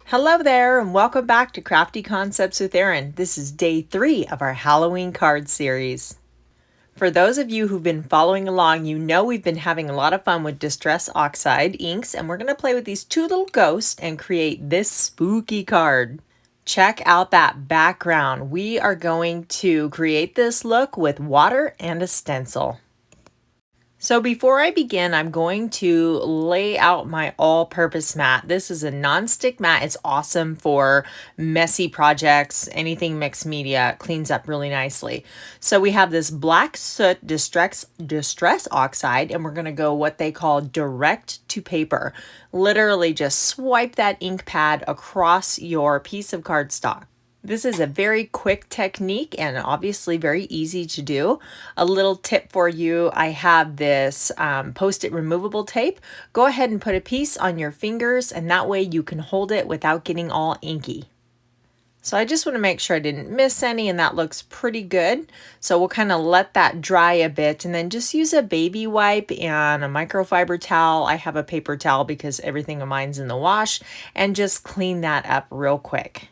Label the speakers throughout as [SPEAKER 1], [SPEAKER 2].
[SPEAKER 1] Hello there and welcome back to Crafty Concepts with Erin. This is day 3 of our Halloween card series. For those of you who've been following along, you know we've been having a lot of fun with Distress Oxide inks, and we're going to play with these two little ghosts and create this spooky card. Check out that background. We are going to create this look with water and a stencil. So before I begin, I'm going to lay out my all-purpose mat. This is a non-stick mat. It's awesome for messy projects, anything mixed media. It cleans up really nicely. So we have this black soot distress oxide, and we're going to go what they call direct to paper. Literally just swipe that ink pad across your piece of cardstock. This is a very quick technique and obviously very easy to do. A little tip for you, I have this Post-it removable tape. Go ahead and put a piece on your fingers and that way you can hold it without getting all inky. So I just want to make sure I didn't miss any, and that looks pretty good. So we'll kind of let that dry a bit and then just use a baby wipe and a microfiber towel. I have a paper towel because everything of mine's in the wash, and just clean that up real quick.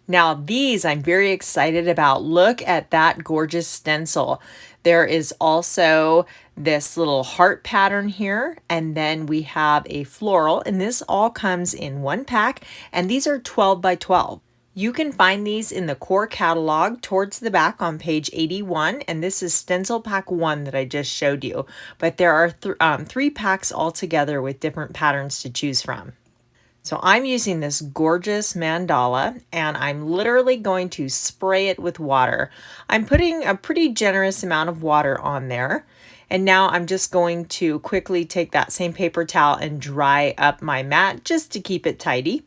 [SPEAKER 1] Now these I'm very excited about. Look at that gorgeous stencil. There is also this little heart pattern here, and then we have a floral, and this all comes in one pack, and these are 12 by 12. You can find these in the core catalog towards the back on page 81, and this is Stencil Pack 1 that I just showed you, but there are 3 packs altogether with different patterns to choose from. So I'm using this gorgeous mandala, and I'm literally going to spray it with water. I'm putting a pretty generous amount of water on there. And now I'm just going to quickly take that same paper towel and dry up my mat just to keep it tidy.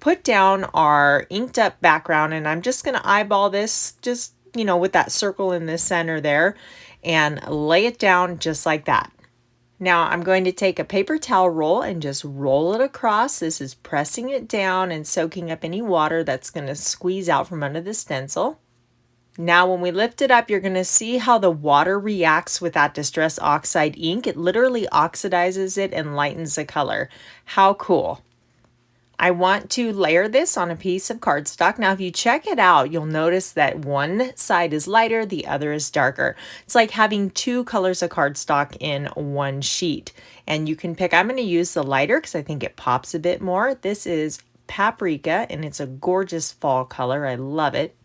[SPEAKER 1] Put down our inked up background, and I'm just going to eyeball this just, with that circle in the center there, and lay it down just like that. Now I'm going to take a paper towel roll and just roll it across. This is pressing it down and soaking up any water that's going to squeeze out from under the stencil. Now when we lift it up, you're going to see how the water reacts with that Distress Oxide ink. It literally oxidizes it and lightens the color. How cool. I want to layer this on a piece of cardstock. Now, if you check it out, you'll notice that one side is lighter, the other is darker. It's like having 2 colors of cardstock in one sheet. And you can pick, I'm going to use the lighter because I think it pops a bit more. This is Paprika, and it's a gorgeous fall color. I love it.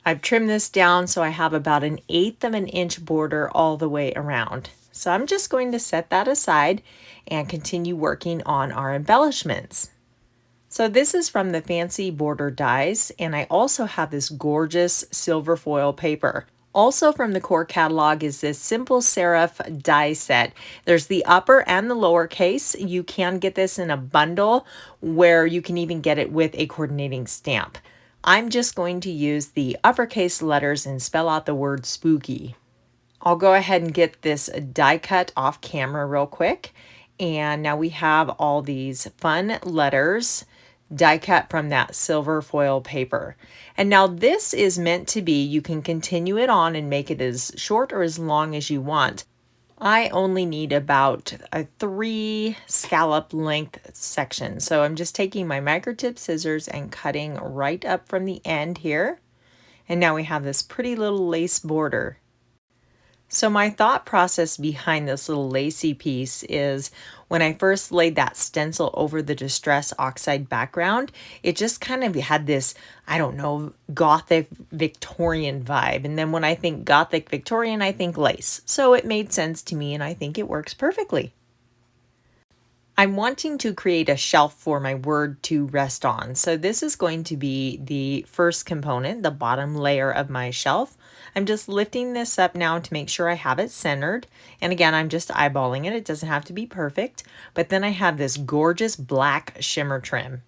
[SPEAKER 1] I've trimmed this down so I have about 1/8 of an inch border all the way around. So I'm just going to set that aside and continue working on our embellishments. So this is from the Fancy Border Dies, and I also have this gorgeous silver foil paper. Also from the core catalog is this Simple Serif die set. There's the upper and the lower case. You can get this in a bundle where you can even get it with a coordinating stamp. I'm just going to use the uppercase letters and spell out the word spooky. I'll go ahead and get this die cut off camera real quick. And now we have all these fun letters die cut from that silver foil paper. And now this is meant to be, you can continue it on and make it as short or as long as you want. I only need about a 3 scallop length section. So I'm just taking my microtip scissors and cutting right up from the end here. And now we have this pretty little lace border. So my thought process behind this little lacy piece is when I first laid that stencil over the Distress Oxide background, it just kind of had this, I don't know, Gothic Victorian vibe. And then when I think Gothic Victorian, I think lace. So it made sense to me, and I think it works perfectly. I'm wanting to create a shelf for my word to rest on. So this is going to be the first component, the bottom layer of my shelf. I'm just lifting this up now to make sure I have it centered. And again, I'm just eyeballing it. It doesn't have to be perfect. But then I have this gorgeous black shimmer trim.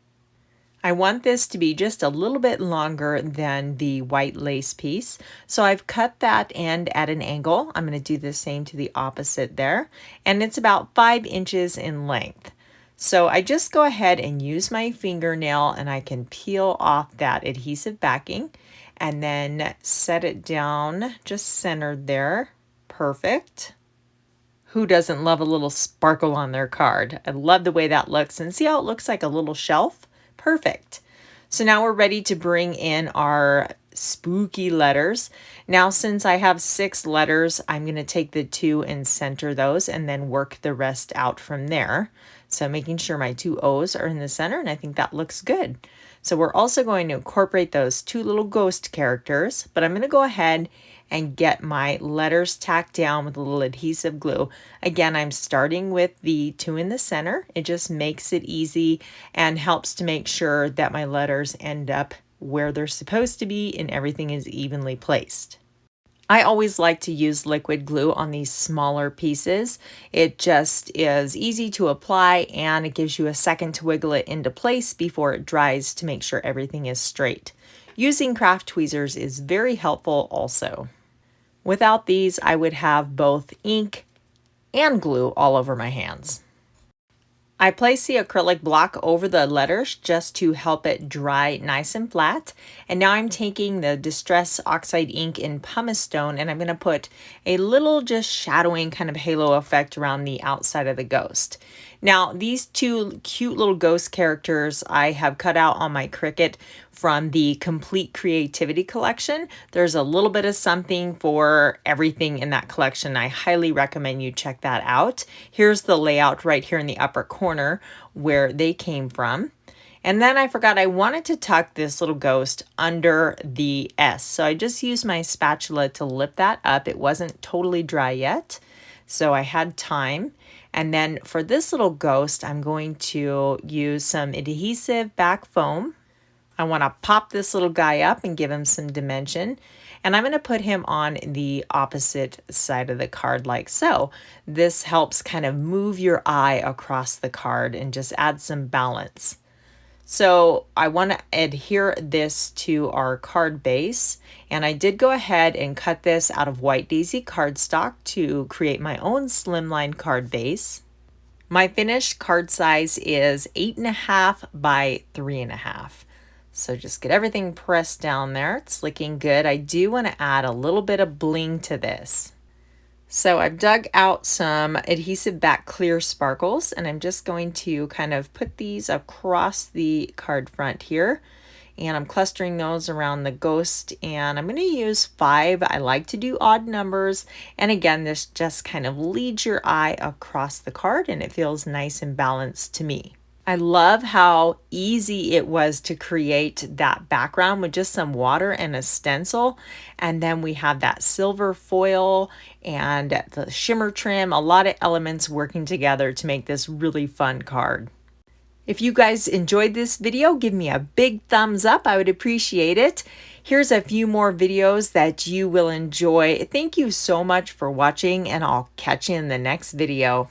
[SPEAKER 1] I want this to be just a little bit longer than the white lace piece. So I've cut that end at an angle. I'm going to do the same to the opposite there. And it's about 5 inches in length. So I just go ahead and use my fingernail, and I can peel off that adhesive backing and then set it down just centered there. Perfect. Who doesn't love a little sparkle on their card? I love the way that looks. And see how it looks like a little shelf? Perfect. So now we're ready to bring in our spooky letters. Now, since I have 6 letters, I'm going to take the 2 and center those and then work the rest out from there. So making sure my 2 O's are in the center, and I think that looks good. So we're also going to incorporate those 2 little ghost characters, but I'm going to go ahead and get my letters tacked down with a little adhesive glue. Again, I'm starting with the 2 in the center. It just makes it easy and helps to make sure that my letters end up where they're supposed to be and everything is evenly placed. I always like to use liquid glue on these smaller pieces. It just is easy to apply and it gives you a second to wiggle it into place before it dries to make sure everything is straight. Using craft tweezers is very helpful also. Without these, I would have both ink and glue all over my hands. I place the acrylic block over the letters just to help it dry nice and flat. And now I'm taking the Distress Oxide ink in pumice stone and I'm going to put a little just shadowing kind of halo effect around the outside of the ghost. Now these 2 cute little ghost characters I have cut out on my Cricut from the Complete Creativity collection. There's a little bit of something for everything in that collection. I highly recommend you check that out. Here's the layout right here in the upper corner where they came from. And then I forgot I wanted to tuck this little ghost under the S. So I just used my spatula to lift that up. It wasn't totally dry yet, so I had time. And then for this little ghost, I'm going to use some adhesive back foam. I want to pop this little guy up and give him some dimension. And I'm going to put him on the opposite side of the card like so. This helps kind of move your eye across the card and just add some balance. So I want to adhere this to our card base. And I did go ahead and cut this out of White Daisy cardstock to create my own slimline card base. My finished card size is 8.5 by 3.5. So just get everything pressed down there. It's looking good. I do want to add a little bit of bling to this. So I've dug out some adhesive back clear sparkles and I'm just going to kind of put these across the card front here. And I'm clustering those around the ghost and I'm going to use 5. I like to do odd numbers. And again, this just kind of leads your eye across the card and it feels nice and balanced to me. I love how easy it was to create that background with just some water and a stencil. And then we have that silver foil and the shimmer trim, a lot of elements working together to make this really fun card. If you guys enjoyed this video, give me a big thumbs up. I would appreciate it. Here's a few more videos that you will enjoy. Thank you so much for watching and I'll catch you in the next video.